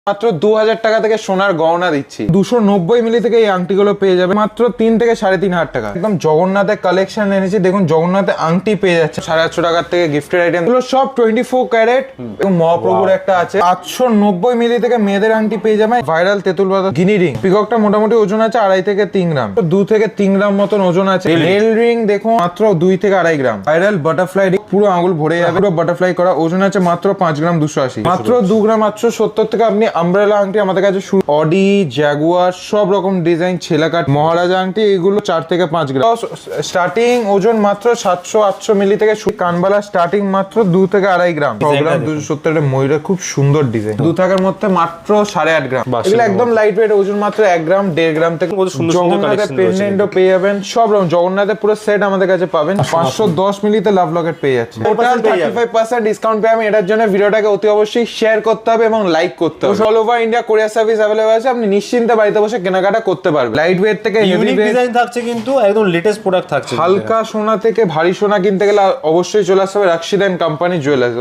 মাত্র 2000 টাকা থেকে সোনার গহনা দিচ্ছি। 290 মিলি থেকে এই আংটিগুলো পেয়ে যাবে মাত্র 3 থেকে 3.5 হাজার টাকা। একদম জগন্নাথের কালেকশন এনেছি, দেখুন জগন্নাথের আংটি পেয়ে যাচ্ছে 850 টাকার থেকে গিফটের আইটেম গুলো সব 24 ক্যারেট। এবং মহাপ্রভুর একটা আছে 890 মিলি থেকে মেয়েদের আংটি পেয়ে যাবে। ভাইরাল তেঁতুল পাতা গিনি রিং, পিককটা মোটামুটি ওজন আছে 2.5 থেকে 3 গ্রাম, 2 থেকে 3 গ্রাম মতন ওজন আছে। রেল রিং দেখুন মাত্র 2 থেকে 2.5 গ্রাম। ভাইরাল বাটারফ্লাই রিং, পুরো আঙুল ভরে যাবে, পুরো বাটারফ্লাই করা, ওজন আছে মাত্র 5 গ্রাম 280। মাত্র 2 গ্রাম 870 থেকে আপনি আমব্রেলা আংটি আমাদের কাছে অডি, জ্যাগুয়ার সব রকম ডিজাইন, ছেলাকাট, মহারাজা আংটি, এগুলো 4 থেকে 5 গ্রাম। স্টার্টিং ওজন মাত্র 700-800 মিলি থেকে কানবালা স্টার্টিং মাত্র 2 থেকে 2.5 গ্রাম। 100 গ্রাম 270 ময়ূরের খুব সুন্দর ডিজাইন, 2 থাকার মধ্যে মাত্র 8.5 গ্রাম। এগুলো একদম লাইট ওয়েট, ওজন মাত্র 1 গ্রাম 1.5 গ্রাম থেকে। জগন্নাথের পেন্ডেন্টও পেয়ে যাবেন, সব রকম জগন্নাথের পুরো সেট আমাদের কাছে পাবেন। 510 মিলিতে লাভ লকেট পেয়ে যাচ্ছে। টোটাল 35% ডিসকাউন্ট পেয়ে আমি। এটার জন্য ভিডিওটাকে অতি অবশ্যই শেয়ার করতে হবে এবং লাইক করতে হবে। অল ওভার ইন্ডিয়া কোরিয়ার সার্ভিস अवेलेबल আছে, আপনি নিশ্চিন্তে বাড়িতে বসে কেনাকাটা করতে পারবেন। লাইট ওয়েট থেকে হেভি ডিজাইন থাকছে, কিন্তু একদম লেটেস্ট প্রোডাক্ট থাকছে। হালকা সোনা থেকে ভারী সোনা কিনতে গেলে অবশ্যই চলে আসতে হবে রাশিদ এন্ড কোম্পানি জুয়েলার্স।